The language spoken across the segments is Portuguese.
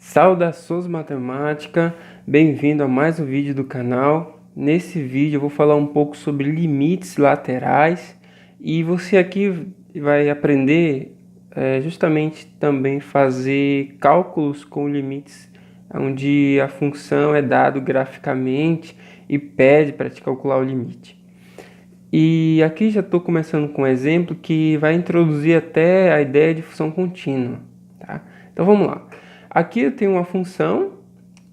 Saudações matemática, bem-vindo a mais um vídeo do canal. Nesse vídeo eu vou falar um pouco sobre limites laterais e você aqui vai aprender justamente também fazer cálculos com limites, onde a função é dado graficamente e pede para te calcular o limite. E aqui já estou começando com um exemplo que vai introduzir até a ideia de função contínua, tá? Então vamos lá. Aqui eu tenho uma função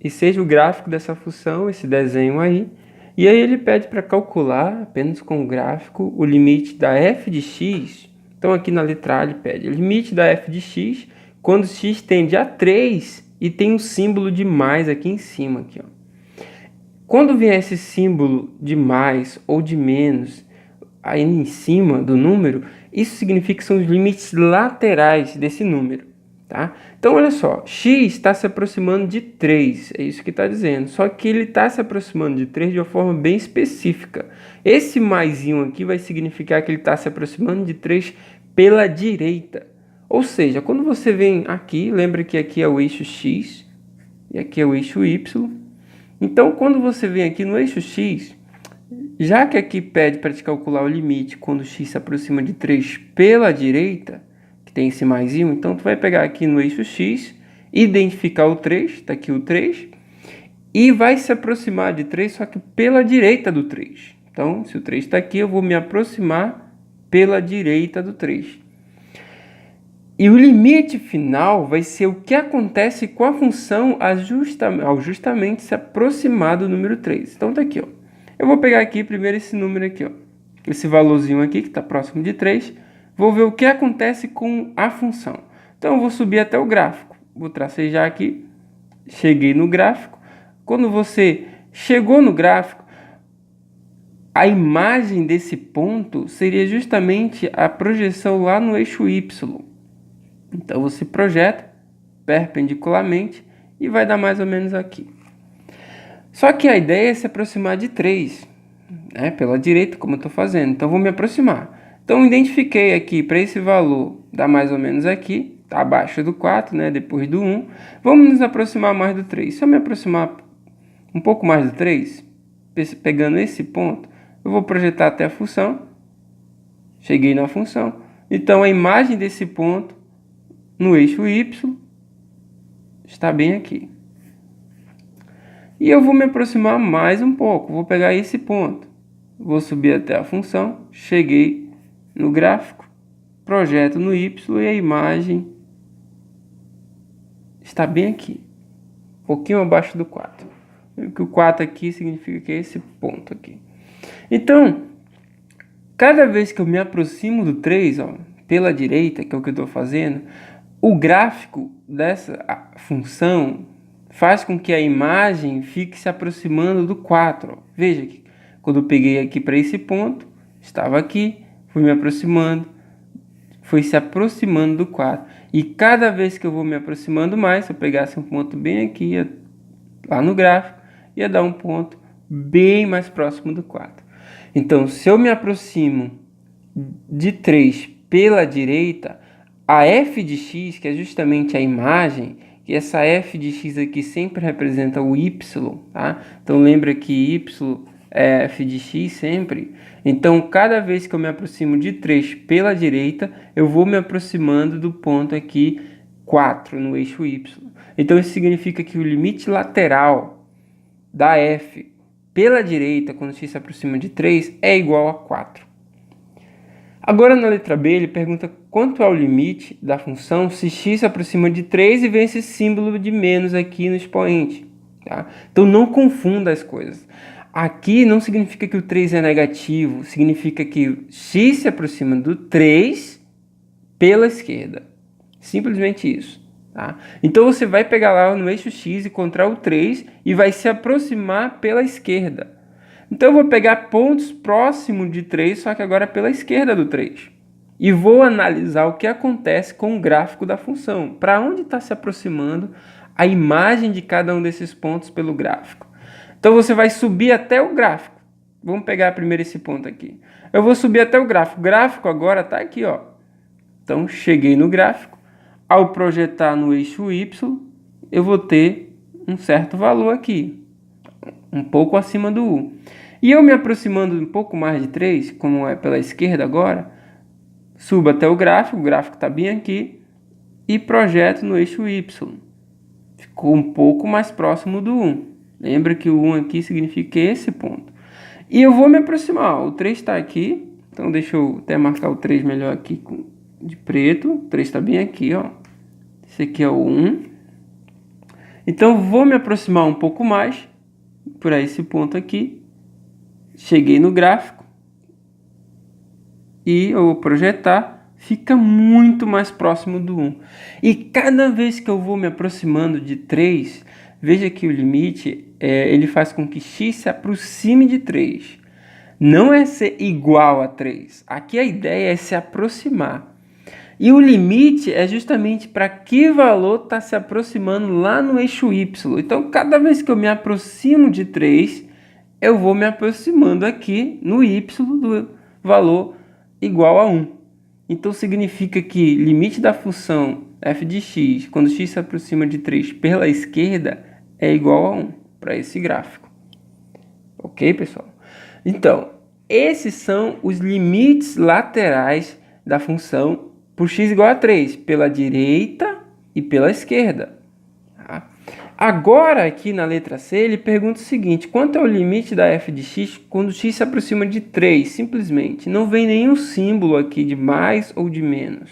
e seja o gráfico dessa função, esse desenho aí. E aí ele pede para calcular, apenas com o gráfico, o limite da f de x. Então aqui na letra A ele pede o limite da f de x quando x tende a 3 e tem um símbolo de mais aqui em cima. Aqui, ó. Quando vier esse símbolo de mais ou de menos aí em cima do número, isso significa que são os limites laterais desse número. Tá? Então, olha só, x está se aproximando de 3, é isso que está dizendo. Só que ele está se aproximando de 3 de uma forma bem específica. Esse maisinho aqui vai significar que ele está se aproximando de 3 pela direita. Ou seja, quando você vem aqui, lembra que aqui é o eixo x e aqui é o eixo y. Então, quando você vem aqui no eixo x, já que aqui pede para te calcular o limite quando x se aproxima de 3 pela direita, tem esse maisinho, então tu vai pegar aqui no eixo x, identificar o 3, está aqui o 3, e vai se aproximar de 3, só que pela direita do 3. Então, se o 3 está aqui, eu vou me aproximar pela direita do 3. E o limite final vai ser o que acontece com a função ao justamente se aproximar do número 3. Então, tá aqui, ó. Eu vou pegar aqui primeiro esse número aqui, ó. Esse valorzinho aqui, que está próximo de 3. Vou ver o que acontece com a função. Então, eu vou subir até o gráfico. Vou tracejar aqui. Cheguei no gráfico. Quando você chegou no gráfico, a imagem desse ponto seria justamente a projeção lá no eixo Y. Então, você projeta perpendicularmente e vai dar mais ou menos aqui. Só que a ideia é se aproximar de 3, né? Pela direita, como eu estou fazendo. Então, vou me aproximar. Então, identifiquei aqui para esse valor, dá mais ou menos aqui, tá abaixo do 4, né? Depois do 1. Vamos nos aproximar mais do 3. Se eu me aproximar um pouco mais do 3, pegando esse ponto, eu vou projetar até a função. Cheguei na função. Então, a imagem desse ponto no eixo Y está bem aqui. E eu vou me aproximar mais um pouco. Vou pegar esse ponto. Vou subir até a função. Cheguei no gráfico, projeto no Y e a imagem está bem aqui, um pouquinho abaixo do 4. O 4 aqui significa que é esse ponto aqui. Então, cada vez que eu me aproximo do 3, ó, pela direita, que é o que eu estou fazendo, o gráfico dessa função faz com que a imagem fique se aproximando do 4. Ó. Veja que quando eu peguei aqui para esse ponto, estava aqui, fui me aproximando, foi se aproximando do 4. E cada vez que eu vou me aproximando mais, se eu pegasse um ponto bem aqui, lá no gráfico, ia dar um ponto bem mais próximo do 4. Então, se eu me aproximo de 3 pela direita, a f de x, que é justamente a imagem, que essa f de x aqui sempre representa o y, tá? Então, lembra que y é f de x sempre. Então, cada vez que eu me aproximo de 3 pela direita, eu vou me aproximando do ponto aqui 4 no eixo y. Então, isso significa que o limite lateral da f pela direita, quando x se aproxima de 3, é igual a 4. Agora, na letra B, ele pergunta quanto é o limite da função se x se aproxima de 3 e vem esse símbolo de menos aqui no expoente. Tá? Então, não confunda as coisas. Aqui não significa que o 3 é negativo, significa que x se aproxima do 3 pela esquerda. Simplesmente isso. Tá? Então, você vai pegar lá no eixo x, encontrar o 3 e vai se aproximar pela esquerda. Então, eu vou pegar pontos próximos de 3, só que agora pela esquerda do 3. E vou analisar o que acontece com o gráfico da função. Para onde está se aproximando a imagem de cada um desses pontos pelo gráfico. Então, você vai subir até o gráfico. Vamos pegar primeiro esse ponto aqui. Eu vou subir até o gráfico. O gráfico agora está aqui, ó. Então, cheguei no gráfico. Ao projetar no eixo Y, eu vou ter um certo valor aqui, um pouco acima do 1. E eu me aproximando um pouco mais de 3, como é pela esquerda agora, subo até o gráfico está bem aqui, e projeto no eixo Y. Ficou um pouco mais próximo do 1. Lembra que o 1 aqui significa esse ponto. E eu vou me aproximar, ó, o 3 está aqui, então deixa eu até marcar o 3 melhor aqui de preto. O 3 está bem aqui, ó. Esse aqui é o 1. Então vou me aproximar um pouco mais para esse ponto aqui. Cheguei no gráfico e eu vou projetar, fica muito mais próximo do 1. E cada vez que eu vou me aproximando de 3, veja que o limite ele faz com que x se aproxime de 3. Não é ser igual a 3. Aqui a ideia é se aproximar. E o limite é justamente para que valor está se aproximando lá no eixo Y. Então, cada vez que eu me aproximo de 3, eu vou me aproximando aqui no Y do valor igual a 1. Então, significa que limite da função f de x, quando x se aproxima de 3 pela esquerda, é igual a 1 para esse gráfico. Ok, pessoal? Então, esses são os limites laterais da função por x igual a 3, pela direita e pela esquerda. Tá? Agora, aqui na letra C, ele pergunta o seguinte: quanto é o limite da f de x quando x se aproxima de 3? Simplesmente, não vem nenhum símbolo aqui de mais ou de menos.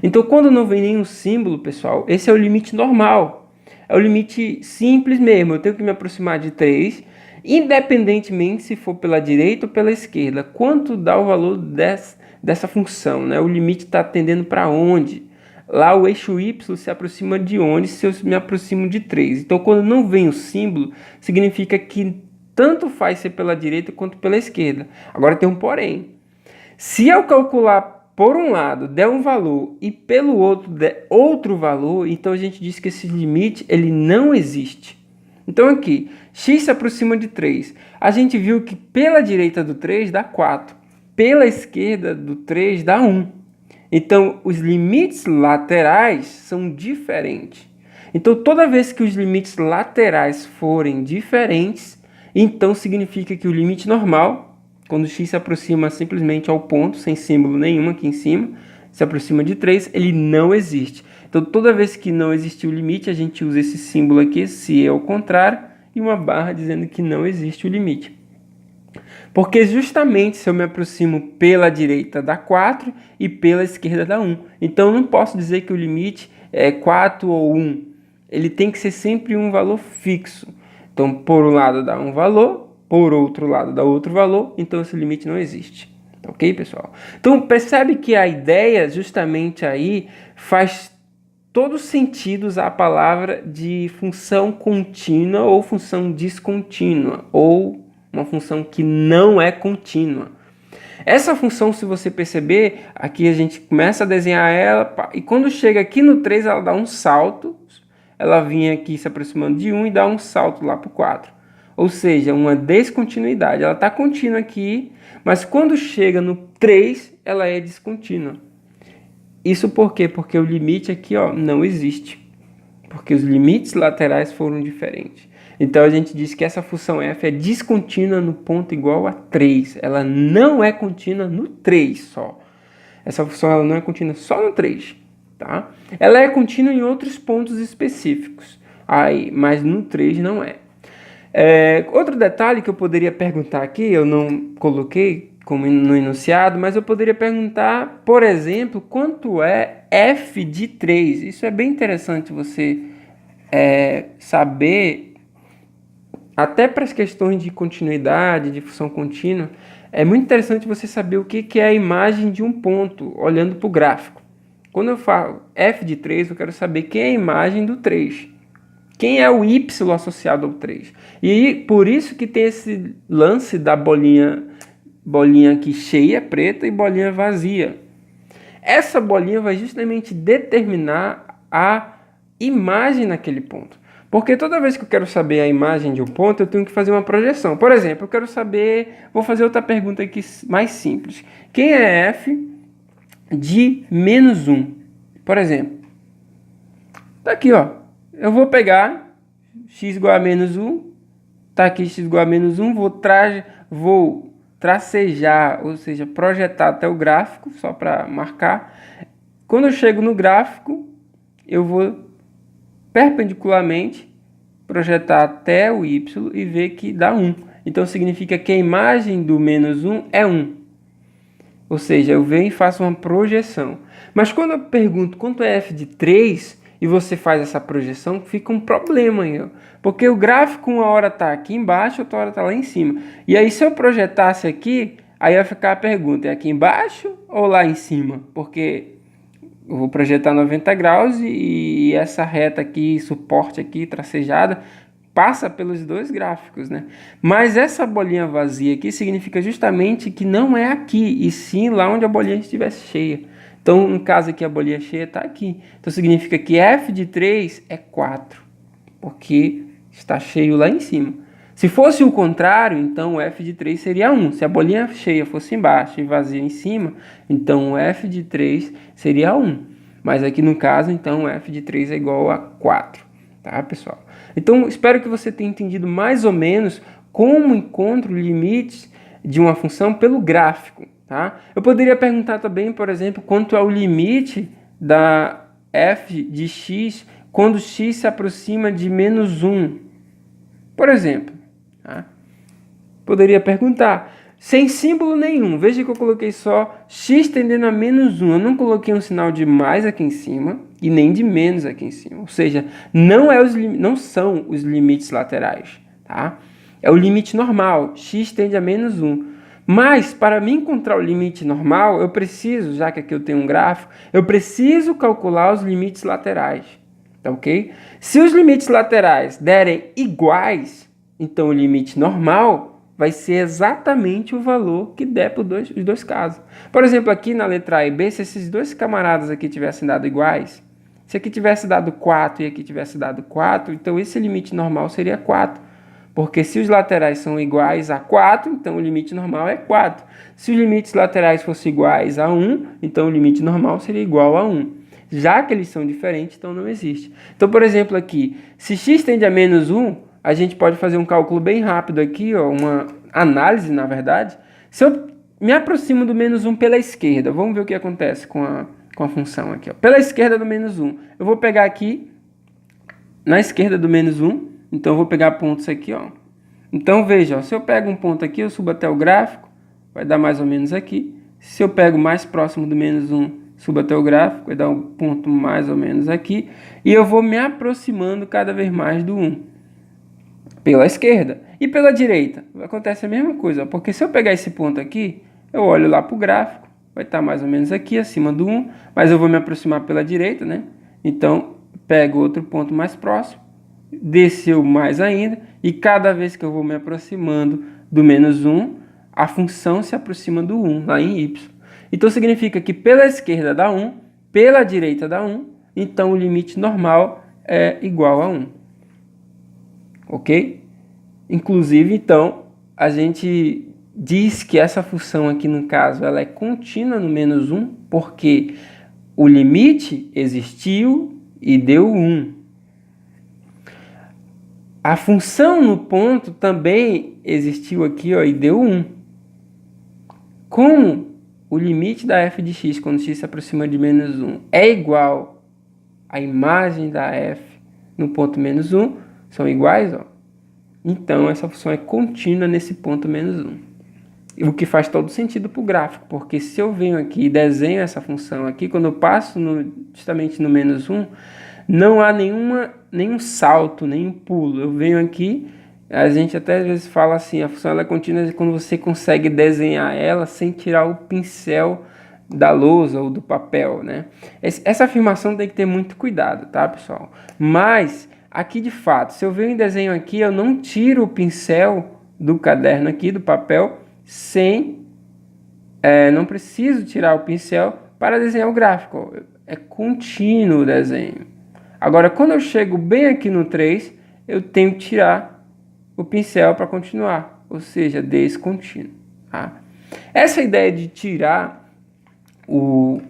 Então, quando não vem nenhum símbolo, pessoal, esse é o limite normal. É o limite simples mesmo. Eu tenho que me aproximar de 3, independentemente se for pela direita ou pela esquerda. Quanto dá o valor dessa função, né? O limite está tendendo para onde? Lá o eixo Y se aproxima de onde se eu me aproximo de 3. Então, quando não vem o símbolo, significa que tanto faz ser pela direita quanto pela esquerda. Agora tem um porém. Se eu calcular por um lado der um valor e pelo outro der outro valor, então a gente diz que esse limite ele não existe. Então aqui, x se aproxima de 3. A gente viu que pela direita do 3 dá 4. Pela esquerda do 3 dá 1. Então, os limites laterais são diferentes. Então, toda vez que os limites laterais forem diferentes, então significa que o limite normal, quando x se aproxima simplesmente ao ponto, sem símbolo nenhum aqui em cima, se aproxima de 3, ele não existe. Então, toda vez que não existe o limite, a gente usa esse símbolo aqui, se é o contrário, e uma barra dizendo que não existe o limite. Porque justamente se eu me aproximo pela direita dá 4 e pela esquerda dá 1. Então, eu não posso dizer que o limite é 4 ou 1. Ele tem que ser sempre um valor fixo. Então, por um lado dá um valor, por outro lado dá outro valor, então esse limite não existe. Ok, pessoal? Então, percebe que a ideia justamente aí faz todo sentido usar a palavra de função contínua ou função descontínua, ou uma função que não é contínua. Essa função, se você perceber, aqui a gente começa a desenhar ela, e quando chega aqui no 3, ela dá um salto, ela vinha aqui se aproximando de 1 e dá um salto lá para o 4. Ou seja, uma descontinuidade. Ela está contínua aqui, mas quando chega no 3, ela é descontínua. Isso por quê? Porque o limite aqui não existe. Porque os limites laterais foram diferentes. Então, a gente diz que essa função f é descontínua no ponto igual a 3. Ela não é contínua no 3 só. Essa função ela não é contínua só no 3. Tá? Ela é contínua em outros pontos específicos. Aí, mas no 3 não é. Outro detalhe que eu poderia perguntar aqui, eu não coloquei como no enunciado, mas eu poderia perguntar, por exemplo, quanto é f de 3? Isso é bem interessante você saber. Até para as questões de continuidade, de função contínua, é muito interessante você saber o que é a imagem de um ponto, olhando para o gráfico. Quando eu falo f de 3, eu quero saber quem é a imagem do 3. Quem é o y associado ao 3. E por isso que tem esse lance da bolinha aqui cheia, preta, e bolinha vazia. Essa bolinha vai justamente determinar a imagem naquele ponto. Porque toda vez que eu quero saber a imagem de um ponto, eu tenho que fazer uma projeção. Por exemplo, eu quero saber... Vou fazer outra pergunta aqui mais simples. Quem é f de menos 1? Por exemplo. Tá aqui, ó. eu vou pegar x igual a menos 1, tá aqui x igual a menos 1, vou tracejar, ou seja, projetar até o gráfico, só para marcar. Quando eu chego no gráfico, eu vou perpendicularmente projetar até o y e ver que dá 1. Então significa que a imagem do menos 1 é 1. Ou seja, eu venho e faço uma projeção. Mas quando eu pergunto quanto é f de 3 e você faz essa projeção, fica um problema aí, ó. Porque o gráfico uma hora está aqui embaixo, outra hora está lá em cima. E aí se eu projetasse aqui, aí vai ficar a pergunta, é aqui embaixo ou lá em cima? Porque eu vou projetar 90 graus e essa reta aqui, suporte aqui, tracejada, passa pelos dois gráficos, né? Mas essa bolinha vazia aqui significa justamente que não é aqui, e sim lá onde a bolinha estivesse cheia. Então, no caso aqui, a bolinha cheia está aqui. Então, significa que f de 3 é 4, porque está cheio lá em cima. Se fosse o contrário, então o f de 3 seria 1. Se a bolinha cheia fosse embaixo e vazia em cima, então o f de 3 seria 1. Mas aqui no caso, então o f de 3 é igual a 4. Tá, pessoal? Então, espero que você tenha entendido mais ou menos como encontro limites de uma função pelo gráfico. Tá? Eu poderia perguntar também, por exemplo, quanto é o limite da f de x quando x se aproxima de menos 1. Por exemplo, tá? Poderia perguntar, sem símbolo nenhum. Veja que eu coloquei só x tendendo a menos 1. Eu não coloquei um sinal de mais aqui em cima e nem de menos aqui em cima. Ou seja, não são os limites laterais. Tá? É o limite normal. X tende a menos 1. Mas, para mim encontrar o limite normal, eu preciso, já que aqui eu tenho um gráfico, eu preciso calcular os limites laterais. Tá ok? Se os limites laterais derem iguais, então o limite normal vai ser exatamente o valor que der para os dois casos. Por exemplo, aqui na letra A e B, se esses dois camaradas aqui tivessem dado iguais, se aqui tivesse dado 4 e aqui tivesse dado 4, então esse limite normal seria 4. Porque se os laterais são iguais a 4, então o limite normal é 4. Se os limites laterais fossem iguais a 1, então o limite normal seria igual a 1. Já que eles são diferentes, então não existe. Então, por exemplo, aqui, se x tende a menos 1, a gente pode fazer um cálculo bem rápido aqui, ó, uma análise, na verdade. Se eu me aproximo do menos 1 pela esquerda, vamos ver o que acontece com a função aqui. Ó. Pela esquerda do menos 1, eu vou pegar aqui, na esquerda do menos 1, então eu vou pegar pontos aqui, ó. Então veja, ó, se eu pego um ponto aqui, eu subo até o gráfico, vai dar mais ou menos aqui. Se eu pego mais próximo do menos 1, subo até o gráfico, vai dar um ponto mais ou menos aqui. E eu vou me aproximando cada vez mais do 1. Pela esquerda. E pela direita, acontece a mesma coisa, ó, porque se eu pegar esse ponto aqui, eu olho lá para o gráfico, vai estar mais ou menos aqui, acima do 1, mas eu vou me aproximar pela direita, né? Então, pego outro ponto mais próximo, desceu mais ainda, e cada vez que eu vou me aproximando do menos 1, a função se aproxima do 1, lá em y. Então significa que pela esquerda dá 1, pela direita dá 1, então o limite normal é igual a 1. Ok? Inclusive, então, a gente diz que essa função aqui, no caso, ela é contínua no menos 1, porque o limite existiu e deu 1. A função no ponto também existiu aqui, ó, e deu 1. Como o limite da f de x, quando x se aproxima de menos 1, é igual à imagem da f no ponto menos 1, são iguais, ó. Então, essa função é contínua nesse ponto menos 1. O que faz todo sentido para o gráfico, porque se eu venho aqui e desenho essa função aqui, quando eu passo justamente no menos 1, não há nenhum salto, nenhum pulo. Eu venho aqui, a gente até às vezes fala assim, a função ela é contínua quando você consegue desenhar ela sem tirar o pincel da lousa ou do papel, né? Essa afirmação tem que ter muito cuidado, tá, pessoal? Mas, aqui de fato, se eu venho em desenho aqui, eu não tiro o pincel do caderno aqui, do papel, não preciso tirar o pincel para desenhar o gráfico. É contínuo o desenho. Agora, quando eu chego bem aqui no 3, eu tenho que tirar o pincel para continuar, ou seja, descontínuo. Tá? Essa ideia de tirar o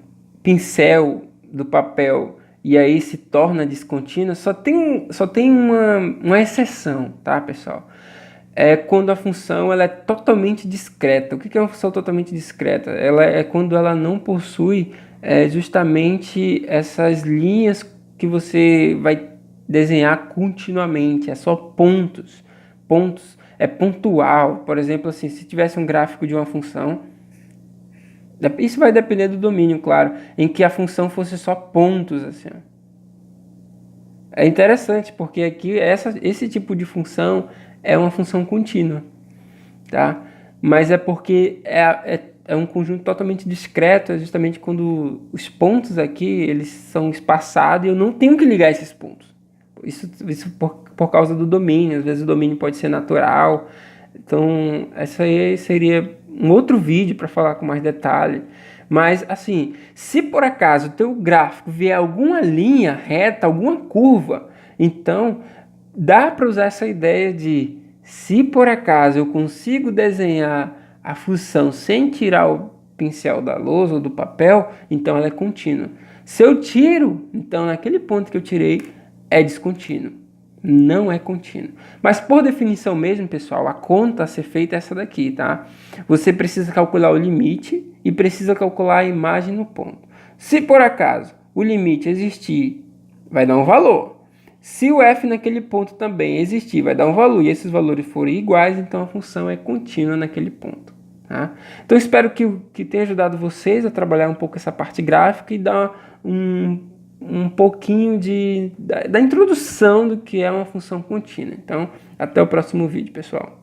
pincel do papel e aí se torna descontínua, só tem uma exceção, tá, pessoal? É quando a função ela é totalmente discreta. O que é uma função totalmente discreta? Ela é quando ela não possui justamente essas linhas que você vai desenhar continuamente, é só pontos. Pontos é pontual. Por exemplo, assim, se tivesse um gráfico de uma função, isso vai depender do domínio, claro, em que a função fosse só pontos, assim. É interessante porque aqui esse tipo de função é uma função contínua, tá? Mas é porque é um conjunto totalmente discreto, é justamente quando os pontos aqui eles são espaçados e eu não tenho que ligar esses pontos. Isso por causa do domínio, às vezes o domínio pode ser natural. Então, essa aí seria um outro vídeo para falar com mais detalhe. Mas, assim, se por acaso o teu gráfico vier alguma linha reta, alguma curva, então dá para usar essa ideia de, se por acaso eu consigo desenhar a função sem tirar o pincel da lousa ou do papel, então ela é contínua. Se eu tiro, então naquele ponto que eu tirei é descontínuo. Não é contínuo. Mas por definição mesmo, pessoal, a conta a ser feita é essa daqui, tá? Você precisa calcular o limite e precisa calcular a imagem no ponto. Se por acaso o limite existir, vai dar um valor. Se o f naquele ponto também existir, vai dar um valor. E esses valores forem iguais, então a função é contínua naquele ponto. Tá? Então espero que tenha ajudado vocês a trabalhar um pouco essa parte gráfica e dar um pouquinho da introdução do que é uma função contínua. Então, até o próximo vídeo, pessoal.